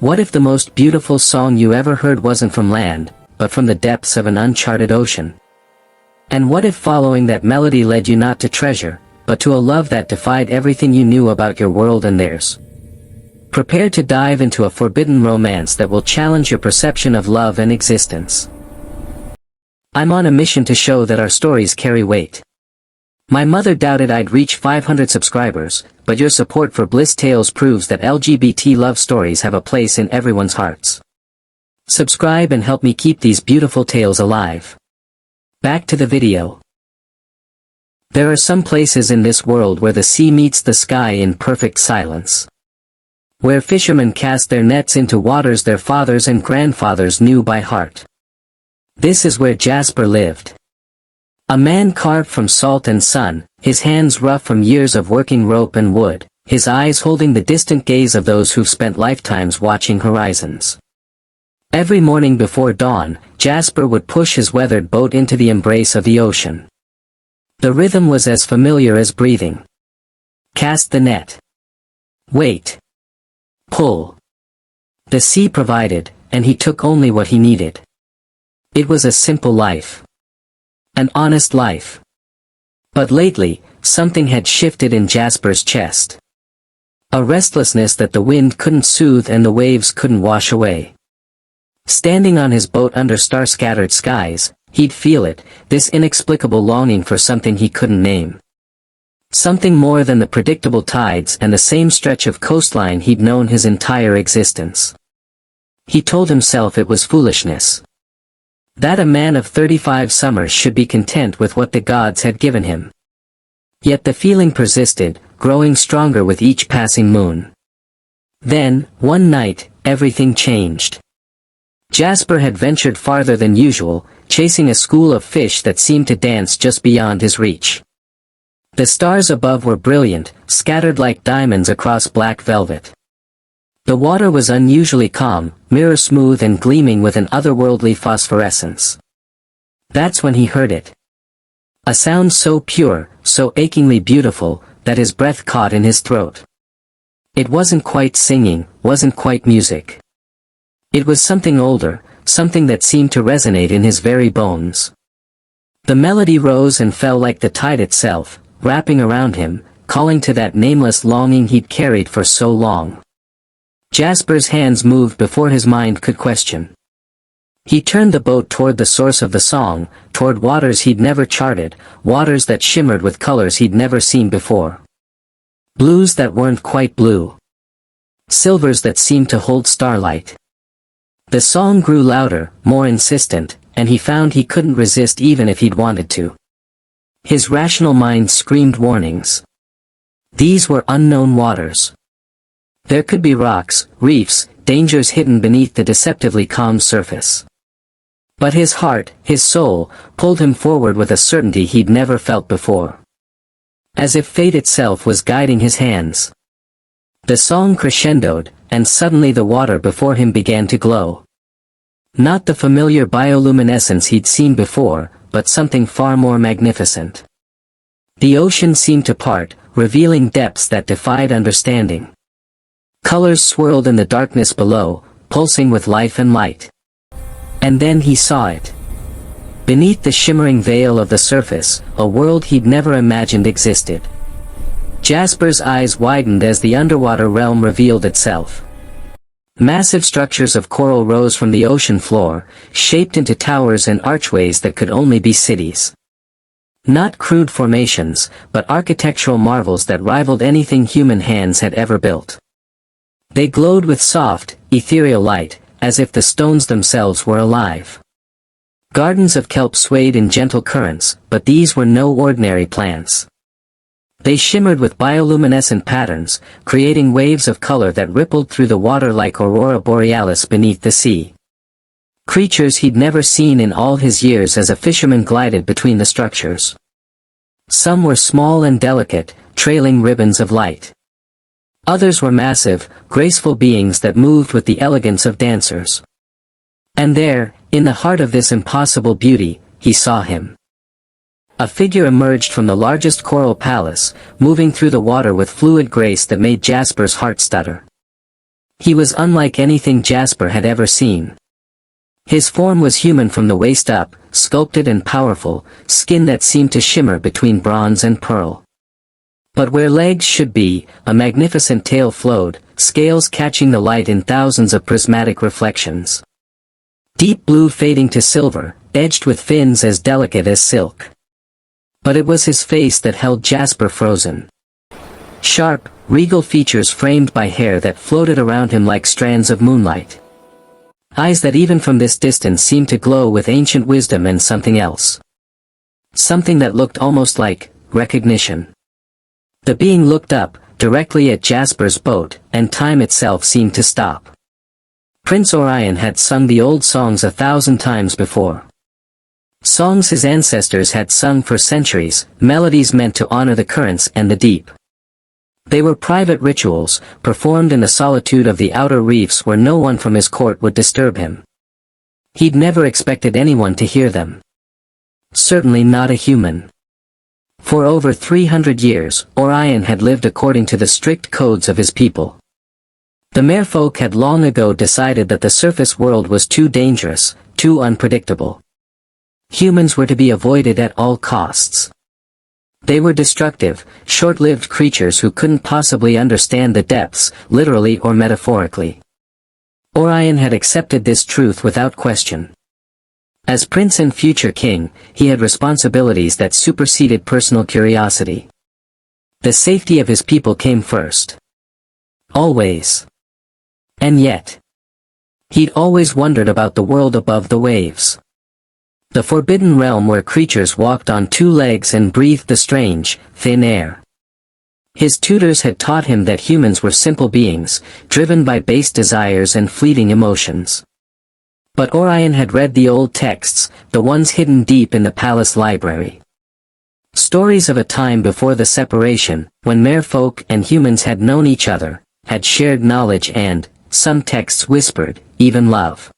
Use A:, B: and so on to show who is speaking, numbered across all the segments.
A: What if the most beautiful song you ever heard wasn't from land, but from the depths of an uncharted ocean? And what if following that melody led you not to treasure, but to a love that defied everything you knew about your world and theirs? Prepare to dive into a forbidden romance that will challenge your perception of love and existence. I'm on a mission to show that our stories carry weight. My mother doubted I'd reach 500 subscribers, but your support for Bliss Tales proves that LGBT love stories have a place in everyone's hearts. Subscribe and help me keep these beautiful tales alive. Back to the video. There are some places in this world where the sea meets the sky in perfect silence. Where fishermen cast their nets into waters their fathers and grandfathers knew by heart. This is where Jasper lived. A man carved from salt and sun, his hands rough from years of working rope and wood, his eyes holding the distant gaze of those who've spent lifetimes watching horizons. Every morning before dawn, Jasper would push his weathered boat into the embrace of the ocean. The rhythm was as familiar as breathing. Cast the net. Wait. Pull. The sea provided, and he took only what he needed. It was a simple life. An honest life. But lately, something had shifted in Jasper's chest. A restlessness that the wind couldn't soothe and the waves couldn't wash away. Standing on his boat under star-scattered skies, he'd feel it, this inexplicable longing for something he couldn't name. Something more than the predictable tides and the same stretch of coastline he'd known his entire existence. He told himself it was foolishness. That a man of 35 summers should be content with what the gods had given him. Yet the feeling persisted, growing stronger with each passing moon. Then, one night, everything changed. Jasper had ventured farther than usual, chasing a school of fish that seemed to dance just beyond his reach. The stars above were brilliant, scattered like diamonds across black velvet. The water was unusually calm, mirror-smooth and gleaming with an otherworldly phosphorescence. That's when he heard it. A sound so pure, so achingly beautiful, that his breath caught in his throat. It wasn't quite singing, wasn't quite music. It was something older, something that seemed to resonate in his very bones. The melody rose and fell like the tide itself, wrapping around him, calling to that nameless longing he'd carried for so long. Jasper's hands moved before his mind could question. He turned the boat toward the source of the song, toward waters he'd never charted, waters that shimmered with colors he'd never seen before. Blues that weren't quite blue. Silvers that seemed to hold starlight. The song grew louder, more insistent, and he found he couldn't resist even if he'd wanted to. His rational mind screamed warnings. These were unknown waters. There could be rocks, reefs, dangers hidden beneath the deceptively calm surface. But his heart, his soul, pulled him forward with a certainty he'd never felt before. As if fate itself was guiding his hands. The song crescendoed, and suddenly the water before him began to glow. Not the familiar bioluminescence he'd seen before, but something far more magnificent. The ocean seemed to part, revealing depths that defied understanding. Colors swirled in the darkness below, pulsing with life and light. And then he saw it. Beneath the shimmering veil of the surface, a world he'd never imagined existed. Jasper's eyes widened as the underwater realm revealed itself. Massive structures of coral rose from the ocean floor, shaped into towers and archways that could only be cities. Not crude formations, but architectural marvels that rivaled anything human hands had ever built. They glowed with soft, ethereal light, as if the stones themselves were alive. Gardens of kelp swayed in gentle currents, but these were no ordinary plants. They shimmered with bioluminescent patterns, creating waves of color that rippled through the water like aurora borealis beneath the sea. Creatures he'd never seen in all his years as a fisherman glided between the structures. Some were small and delicate, trailing ribbons of light. Others were massive, graceful beings that moved with the elegance of dancers. And there, in the heart of this impossible beauty, he saw him. A figure emerged from the largest coral palace, moving through the water with fluid grace that made Jasper's heart stutter. He was unlike anything Jasper had ever seen. His form was human from the waist up, sculpted and powerful, skin that seemed to shimmer between bronze and pearl. But where legs should be, a magnificent tail flowed, scales catching the light in thousands of prismatic reflections. Deep blue fading to silver, edged with fins as delicate as silk. But it was his face that held Jasper frozen. Sharp, regal features framed by hair that floated around him like strands of moonlight. Eyes that even from this distance seemed to glow with ancient wisdom and something else. Something that looked almost like recognition. The being looked up, directly at Jasper's boat, and time itself seemed to stop. Prince Orion had sung the old songs 1,000 times before. Songs his ancestors had sung for centuries, melodies meant to honor the currents and the deep. They were private rituals, performed in the solitude of the outer reefs where no one from his court would disturb him. He'd never expected anyone to hear them. Certainly not a human. For over 300 years, Orion had lived according to the strict codes of his people. The mer-folk had long ago decided that the surface world was too dangerous, too unpredictable. Humans were to be avoided at all costs. They were destructive, short-lived creatures who couldn't possibly understand the depths, literally or metaphorically. Orion had accepted this truth without question. As prince and future king, he had responsibilities that superseded personal curiosity. The safety of his people came first. Always. And yet, he'd always wondered about the world above the waves. The forbidden realm where creatures walked on two legs and breathed the strange, thin air. His tutors had taught him that humans were simple beings, driven by base desires and fleeting emotions. But Orion had read the old texts, the ones hidden deep in the palace library. Stories of a time before the separation, when mer-folk and humans had known each other, had shared knowledge and, some texts whispered, even love.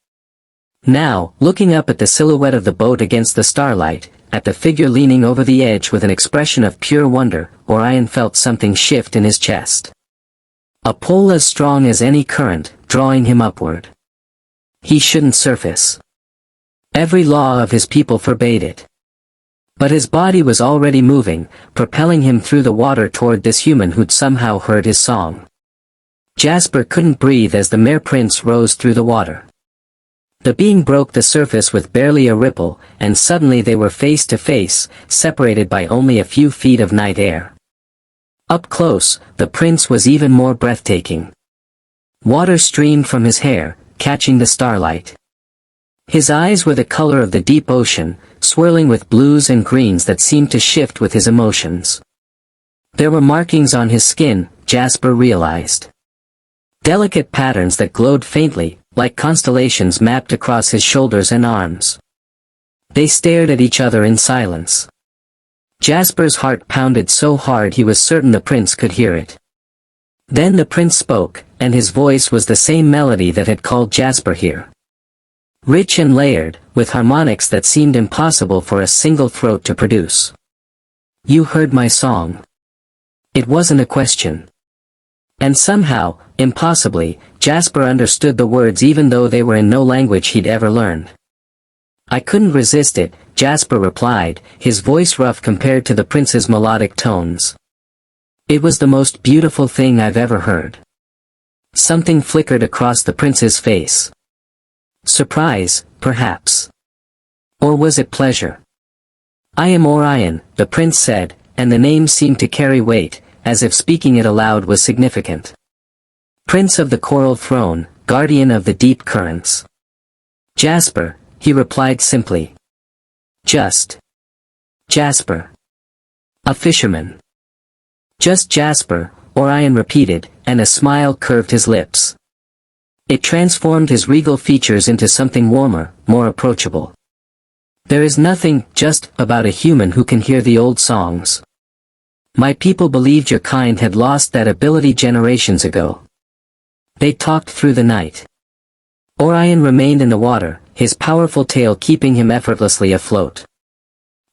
A: Now, looking up at the silhouette of the boat against the starlight, at the figure leaning over the edge with an expression of pure wonder, Orion felt something shift in his chest. A pull as strong as any current, drawing him upward. He shouldn't surface. Every law of his people forbade it. But his body was already moving, propelling him through the water toward this human who'd somehow heard his song. Jasper couldn't breathe as the mer-prince rose through the water. The being broke the surface with barely a ripple, and suddenly they were face to face, separated by only a few feet of night air. Up close, the prince was even more breathtaking. Water streamed from his hair, catching the starlight. His eyes were the color of the deep ocean, swirling with blues and greens that seemed to shift with his emotions. There were markings on his skin, Jasper realized. Delicate patterns that glowed faintly, like constellations mapped across his shoulders and arms. They stared at each other in silence. Jasper's heart pounded so hard he was certain the prince could hear it. Then the prince spoke, and his voice was the same melody that had called Jasper here. Rich and layered, with harmonics that seemed impossible for a single throat to produce. "You heard my song." It wasn't a question. And somehow, impossibly, Jasper understood the words even though they were in no language he'd ever learned. "I couldn't resist it," Jasper replied, his voice rough compared to the prince's melodic tones. "It was the most beautiful thing I've ever heard." Something flickered across the prince's face. Surprise, perhaps. Or was it pleasure? "I am Orion," the prince said, and the name seemed to carry weight, as if speaking it aloud was significant. "Prince of the Coral Throne, guardian of the deep currents." "Jasper," he replied simply. "Just Jasper. A fisherman." "Just Jasper," Orion repeated, and a smile curved his lips. It transformed his regal features into something warmer, more approachable. "There is nothing just about a human who can hear the old songs. My people believed your kind had lost that ability generations ago. They talked through the night." Orion remained in the water, his powerful tail keeping him effortlessly afloat.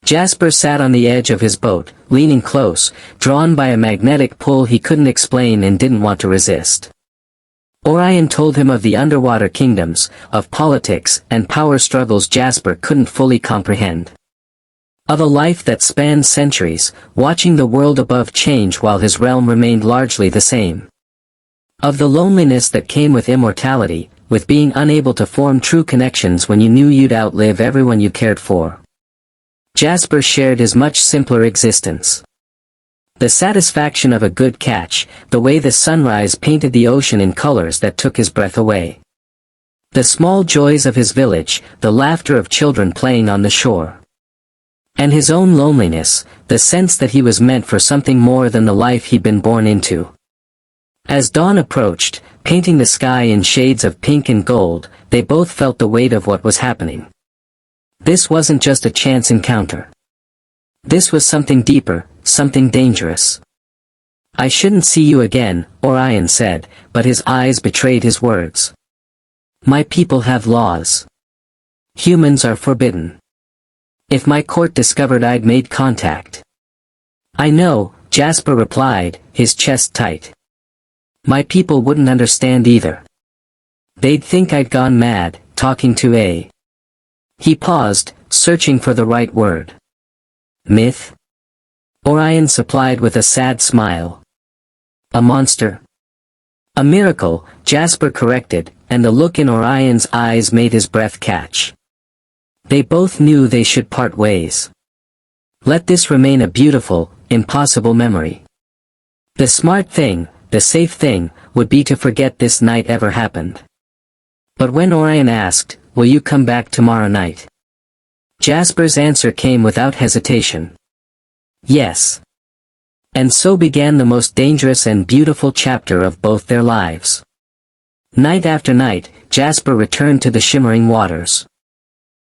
A: Jasper sat on the edge of his boat, leaning close, drawn by a magnetic pull he couldn't explain and didn't want to resist. Orion told him of the underwater kingdoms, of politics and power struggles Jasper couldn't fully comprehend. Of a life that spanned centuries, watching the world above change while his realm remained largely the same. Of the loneliness that came with immortality, with being unable to form true connections when you knew you'd outlive everyone you cared for. Jasper shared his much simpler existence. The satisfaction of a good catch, the way the sunrise painted the ocean in colors that took his breath away. The small joys of his village, the laughter of children playing on the shore. And his own loneliness, the sense that he was meant for something more than the life he'd been born into. As dawn approached, painting the sky in shades of pink and gold, they both felt the weight of what was happening. This wasn't just a chance encounter. This was something deeper, something dangerous. "I shouldn't see you again," Orion said, but his eyes betrayed his words. "My people have laws. Humans are forbidden. If my court discovered I'd made contact." "I know," Jasper replied, his chest tight. "My people wouldn't understand either. They'd think I'd gone mad, talking to a..." He paused, searching for the right word. "Myth?" Orion supplied with a sad smile. "A monster?" "A miracle," Jasper corrected, and the look in Orion's eyes made his breath catch. They both knew they should part ways. Let this remain a beautiful, impossible memory. The smart thing, the safe thing, would be to forget this night ever happened. But when Orion asked, "Will you come back tomorrow night?" Jasper's answer came without hesitation. Yes. And so began the most dangerous and beautiful chapter of both their lives. Night after night, Jasper returned to the shimmering waters.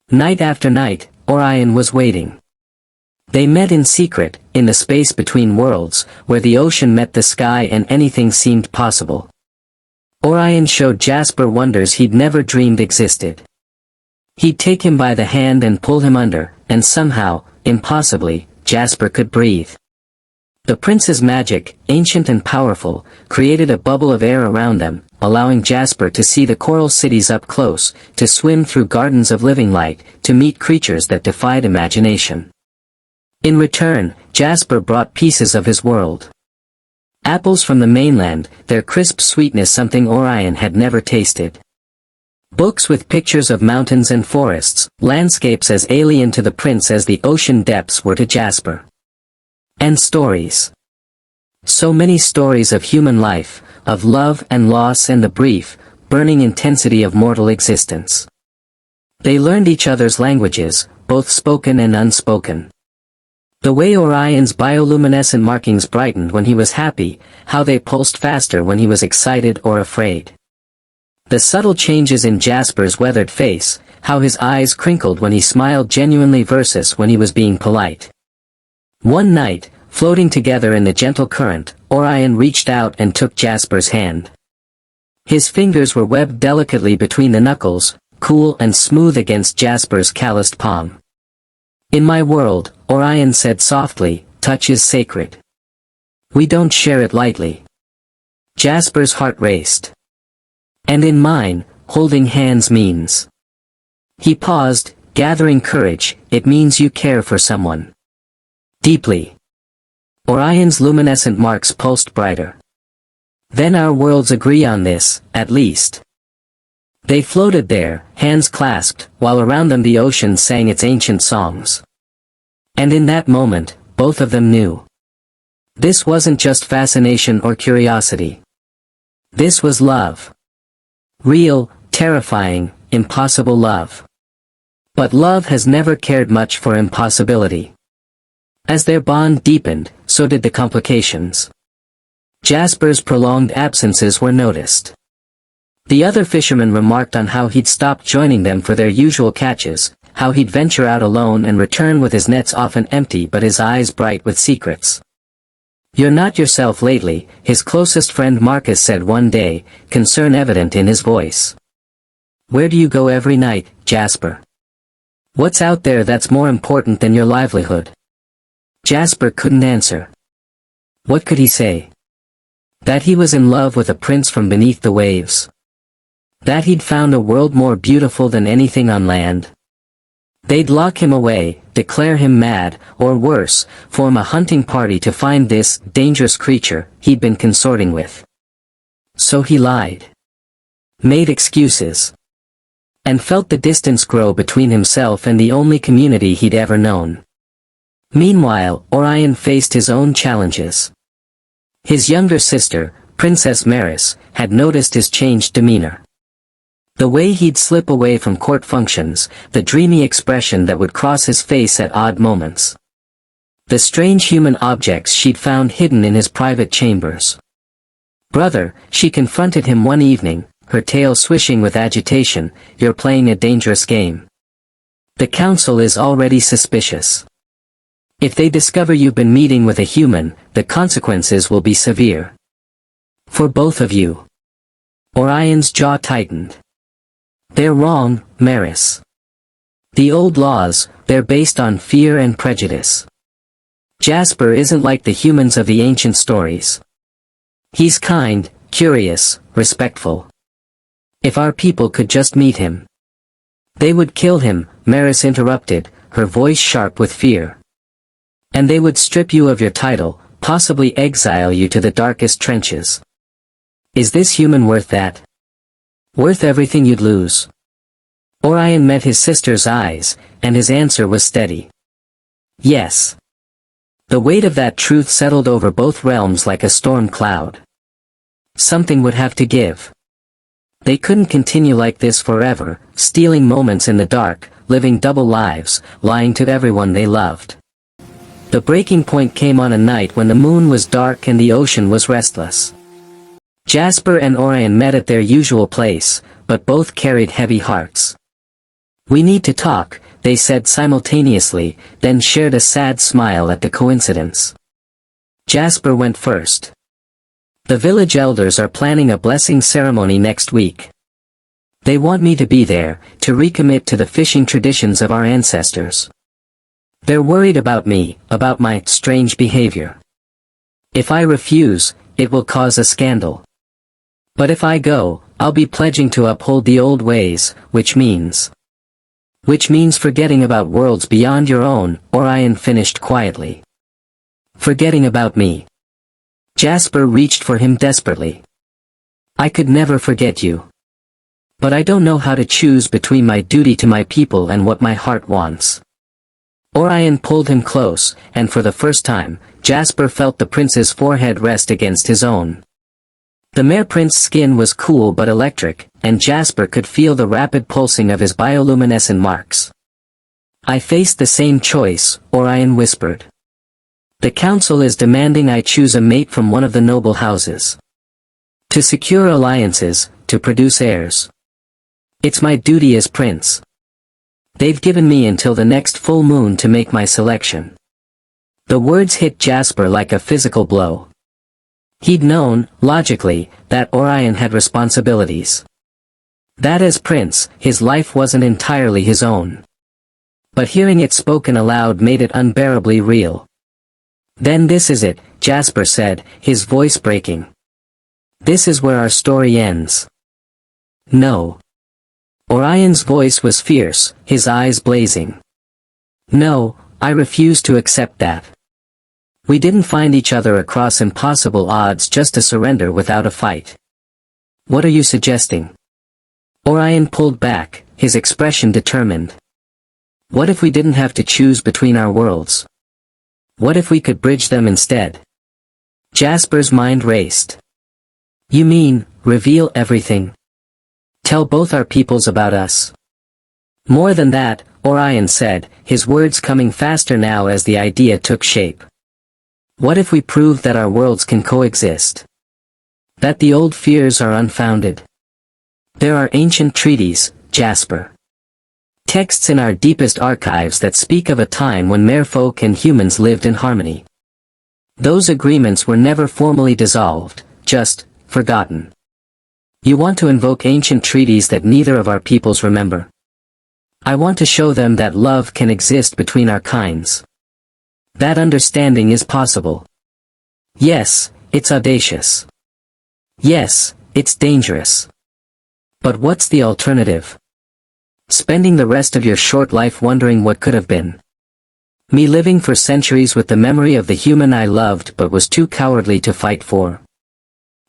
A: Night after night, Orion was waiting. They met in secret, in the space between worlds, where the ocean met the sky and anything seemed possible. Orion showed Jasper wonders he'd never dreamed existed. He'd take him by the hand and pull him under, and somehow, impossibly, Jasper could breathe. The prince's magic, ancient and powerful, created a bubble of air around them, allowing Jasper to see the coral cities up close, to swim through gardens of living light, to meet creatures that defied imagination. In return, Jasper brought pieces of his world. Apples from the mainland, their crisp sweetness something Orion had never tasted. Books with pictures of mountains and forests, landscapes as alien to the prince as the ocean depths were to Jasper. And stories. So many stories of human life, of love and loss and the brief, burning intensity of mortal existence. They learned each other's languages, both spoken and unspoken. The way Orion's bioluminescent markings brightened when he was happy, how they pulsed faster when he was excited or afraid. The subtle changes in Jasper's weathered face, how his eyes crinkled when he smiled genuinely versus when he was being polite. One night, floating together in the gentle current, Orion reached out and took Jasper's hand. His fingers were webbed delicately between the knuckles, cool and smooth against Jasper's calloused palm. "In my world," Orion said softly, "touch is sacred. We don't share it lightly." Jasper's heart raced. "And in mine, holding hands means..." He paused, gathering courage, "It means you care for someone. Deeply." Orion's luminescent marks pulsed brighter. "Then our worlds agree on this, at least." They floated there, hands clasped, while around them the ocean sang its ancient songs. And in that moment, both of them knew. This wasn't just fascination or curiosity. This was love. Real, terrifying, impossible love. But love has never cared much for impossibility. As their bond deepened, so did the complications. Jasper's prolonged absences were noticed. The other fishermen remarked on how he'd stopped joining them for their usual catches, how he'd venture out alone and return with his nets often empty but his eyes bright with secrets. "You're not yourself lately," his closest friend Marcus said one day, concern evident in his voice. "Where do you go every night, Jasper? What's out there that's more important than your livelihood?" Jasper couldn't answer. What could he say? That he was in love with a prince from beneath the waves. That he'd found a world more beautiful than anything on land. They'd lock him away, declare him mad, or worse, form a hunting party to find this dangerous creature he'd been consorting with. So he lied. Made excuses. And felt the distance grow between himself and the only community he'd ever known. Meanwhile, Orion faced his own challenges. His younger sister, Princess Maris, had noticed his changed demeanor. The way he'd slip away from court functions, the dreamy expression that would cross his face at odd moments. The strange human objects she'd found hidden in his private chambers. "Brother," she confronted him one evening, her tail swishing with agitation, "you're playing a dangerous game. The council is already suspicious. If they discover you've been meeting with a human, the consequences will be severe. For both of you." Orion's jaw tightened. "They're wrong, Maris. The old laws, they're based on fear and prejudice. Jasper isn't like the humans of the ancient stories. He's kind, curious, respectful. If our people could just meet him." "They would kill him," Maris interrupted, her voice sharp with fear. "And they would strip you of your title, possibly exile you to the darkest trenches. Is this human worth that? Worth everything you'd lose?" Orion met his sister's eyes, and his answer was steady. Yes. The weight of that truth settled over both realms like a storm cloud. Something would have to give. They couldn't continue like this forever, stealing moments in the dark, living double lives, lying to everyone they loved. The breaking point came on a night when the moon was dark and the ocean was restless. Jasper and Orion met at their usual place, but both carried heavy hearts. "We need to talk," they said simultaneously, then shared a sad smile at the coincidence. Jasper went first. "The village elders are planning a blessing ceremony next week. They want me to be there, to recommit to the fishing traditions of our ancestors. They're worried about me, about my strange behavior. If I refuse, it will cause a scandal. But if I go, I'll be pledging to uphold the old ways, which means forgetting about worlds beyond your own," Orion finished quietly. "Forgetting about me." Jasper reached for him desperately. "I could never forget you. But I don't know how to choose between my duty to my people and what my heart wants." Orion pulled him close, and for the first time, Jasper felt the prince's forehead rest against his own. The mer-prince's skin was cool but electric, and Jasper could feel the rapid pulsing of his bioluminescent marks. "I faced the same choice," Orion whispered. "The council is demanding I choose a mate from one of the noble houses. To secure alliances, to produce heirs. It's my duty as prince. They've given me until the next full moon to make my selection." The words hit Jasper like a physical blow. He'd known, logically, that Orion had responsibilities. That as prince, his life wasn't entirely his own. But hearing it spoken aloud made it unbearably real. "Then this is it," Jasper said, his voice breaking. "This is where our story ends." "No." Orion's voice was fierce, his eyes blazing. "No, I refuse to accept that. We didn't find each other across impossible odds just to surrender without a fight. What are you suggesting?" Orion pulled back, his expression determined. "What if we didn't have to choose between our worlds? What if we could bridge them instead?" Jasper's mind raced. "You mean, reveal everything? Tell both our peoples about us?" "More than that," Orion said, his words coming faster now as the idea took shape. "What if we prove that our worlds can coexist? That the old fears are unfounded? There are ancient treaties, Jasper. Texts in our deepest archives that speak of a time when mer-folk and humans lived in harmony. Those agreements were never formally dissolved, just forgotten. You want to invoke ancient treaties that neither of our peoples remember? I want to show them that love can exist between our kinds. That understanding is possible. Yes, it's audacious. Yes, it's dangerous. But what's the alternative? Spending the rest of your short life wondering what could have been. Me living for centuries with the memory of the human I loved but was too cowardly to fight for.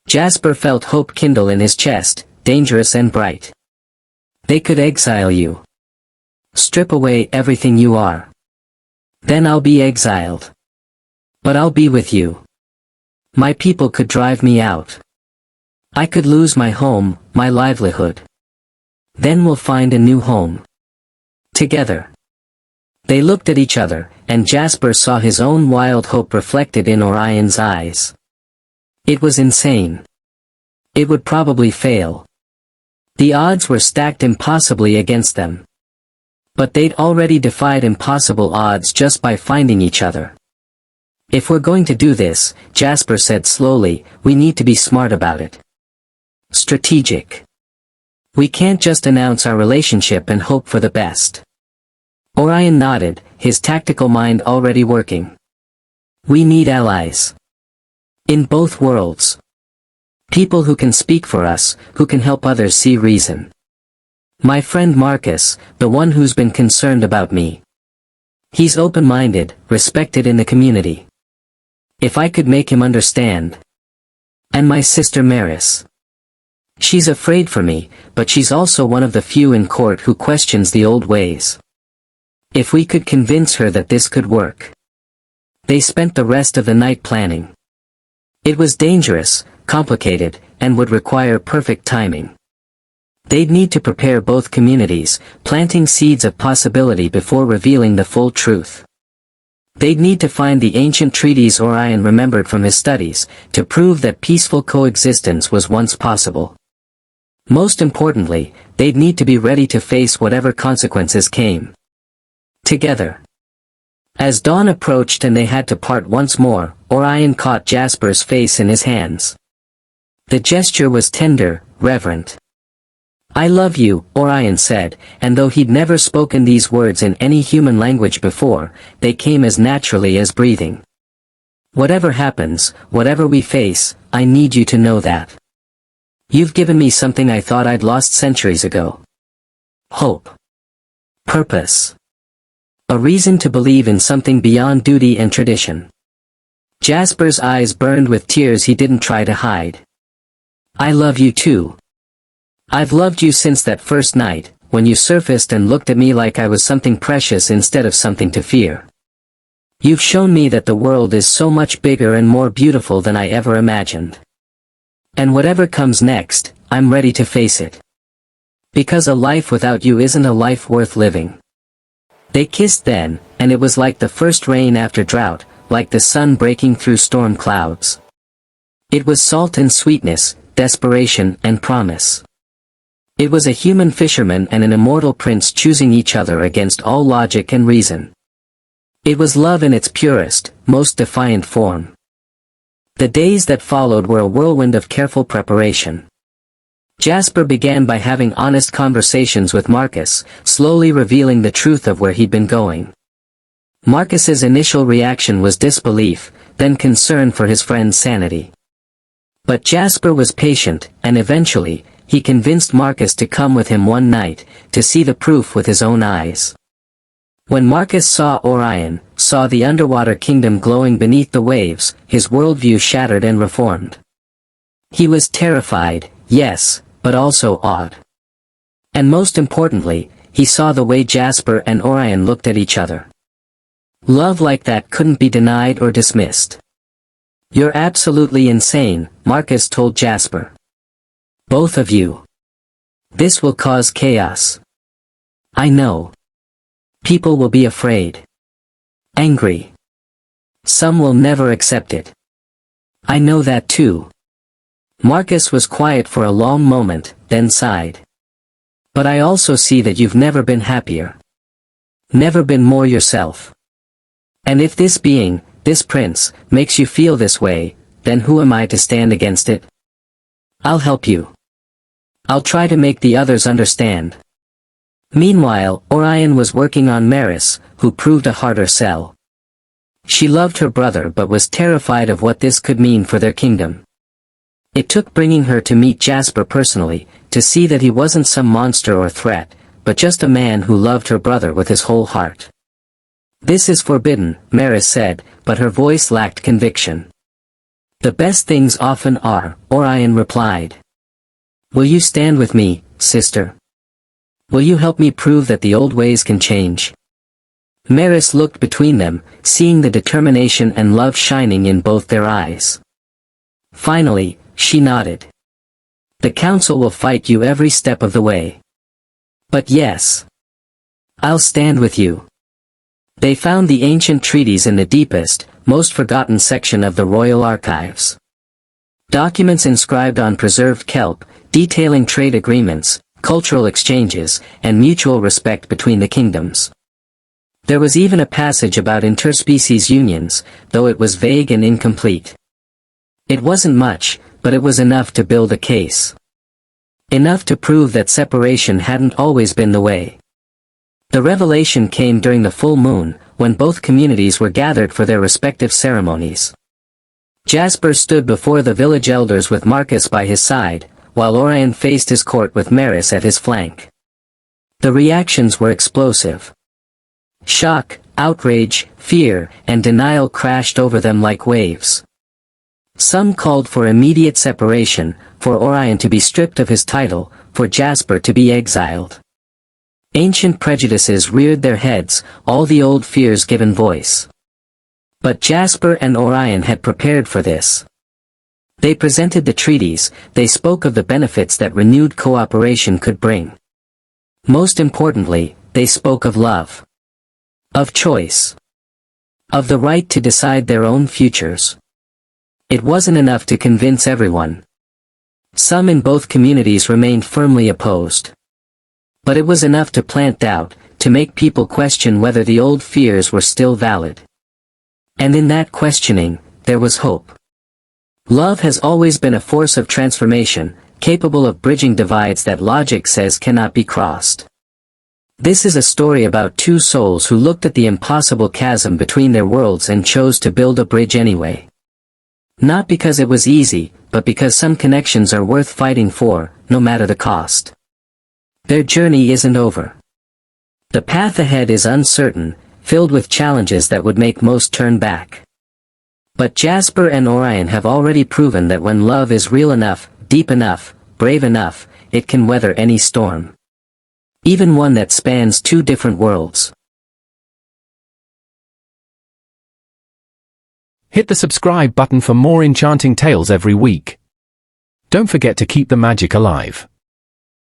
A: Jasper felt hope kindle in his chest, dangerous and bright. They could exile you. Strip away everything you are. Then I'll be exiled. But I'll be with you. My people could drive me out. I could lose my home, my livelihood. Then we'll find a new home. Together. They looked at each other, and Jasper saw his own wild hope reflected in Orion's eyes. It was insane. It would probably fail. The odds were stacked impossibly against them. But they'd already defied impossible odds just by finding each other. If we're going to do this, Jasper said slowly, we need to be smart about it. Strategic. We can't just announce our relationship and hope for the best. Orion nodded, his tactical mind already working. We need allies. In both worlds. People who can speak for us, who can help others see reason. My friend Marcus, the one who's been concerned about me. He's open-minded, respected in the community. If I could make him understand. And my sister Maris. She's afraid for me, but she's also one of the few in court who questions the old ways. If we could convince her that this could work. They spent the rest of the night planning. It was dangerous, complicated, and would require perfect timing. They'd need to prepare both communities, planting seeds of possibility before revealing the full truth. They'd need to find the ancient treaties Orion remembered from his studies, to prove that peaceful coexistence was once possible. Most importantly, they'd need to be ready to face whatever consequences came. Together. As dawn approached and they had to part once more, Orion caught Jasper's face in his hands. The gesture was tender, reverent. I love you, Orion said, and though he'd never spoken these words in any human language before, they came as naturally as breathing. Whatever happens, whatever we face, I need you to know that. You've given me something I thought I'd lost centuries ago. Hope. Purpose. A reason to believe in something beyond duty and tradition. Jasper's eyes burned with tears he didn't try to hide. I love you too. I've loved you since that first night, when you surfaced and looked at me like I was something precious instead of something to fear. You've shown me that the world is so much bigger and more beautiful than I ever imagined. And whatever comes next, I'm ready to face it. Because a life without you isn't a life worth living. They kissed then, and it was like the first rain after drought, like the sun breaking through storm clouds. It was salt and sweetness, desperation and promise. It was a human fisherman and an immortal prince choosing each other against all logic and reason. It was love in its purest, most defiant form. The days that followed were a whirlwind of careful preparation. Jasper began by having honest conversations with Marcus, slowly revealing the truth of where he'd been going. Marcus's initial reaction was disbelief, then concern for his friend's sanity. But Jasper was patient, and eventually, he convinced Marcus to come with him one night, to see the proof with his own eyes. When Marcus saw Orion, saw the underwater kingdom glowing beneath the waves, his worldview shattered and reformed. He was terrified, yes, but also awed. And most importantly, he saw the way Jasper and Orion looked at each other. Love like that couldn't be denied or dismissed. You're absolutely insane, Marcus told Jasper. Both of you. This will cause chaos. I know. People will be afraid. Angry. Some will never accept it. I know that too. Marcus was quiet for a long moment, then sighed. But I also see that you've never been happier. Never been more yourself. And if this being, this prince, makes you feel this way, then who am I to stand against it? I'll help you. I'll try to make the others understand. Meanwhile, Orion was working on Maris, who proved a harder sell. She loved her brother but was terrified of what this could mean for their kingdom. It took bringing her to meet Jasper personally, to see that he wasn't some monster or threat, but just a man who loved her brother with his whole heart. "This is forbidden," Maris said, but her voice lacked conviction. "The best things often are," Orion replied. "Will you stand with me, sister? Will you help me prove that the old ways can change?" Maris looked between them, seeing the determination and love shining in both their eyes. Finally, she nodded. "The council will fight you every step of the way. But yes, I'll stand with you." They found the ancient treaties in the deepest, most forgotten section of the royal archives. Documents inscribed on preserved kelp, detailing trade agreements, cultural exchanges, and mutual respect between the kingdoms. There was even a passage about interspecies unions, though it was vague and incomplete. It wasn't much, but it was enough to build a case. Enough to prove that separation hadn't always been the way. The revelation came during the full moon, when both communities were gathered for their respective ceremonies. Jasper stood before the village elders with Marcus by his side, while Orion faced his court with Maris at his flank. The reactions were explosive. Shock, outrage, fear, and denial crashed over them like waves. Some called for immediate separation, for Orion to be stripped of his title, for Jasper to be exiled. Ancient prejudices reared their heads, all the old fears given voice. But Jasper and Orion had prepared for this. They presented the treaties, they spoke of the benefits that renewed cooperation could bring. Most importantly, they spoke of love. Of choice. Of the right to decide their own futures. It wasn't enough to convince everyone. Some in both communities remained firmly opposed. But it was enough to plant doubt, to make people question whether the old fears were still valid. And in that questioning, there was hope. Love has always been a force of transformation, capable of bridging divides that logic says cannot be crossed. This is a story about two souls who looked at the impossible chasm between their worlds and chose to build a bridge anyway. Not because it was easy, but because some connections are worth fighting for, no matter the cost. Their journey isn't over. The path ahead is uncertain, filled with challenges that would make most turn back. But Jasper and Orion have already proven that when love is real enough, deep enough, brave enough, it can weather any storm. Even one that spans two different worlds.
B: Hit the subscribe button for more enchanting tales every week. Don't forget to keep the magic alive.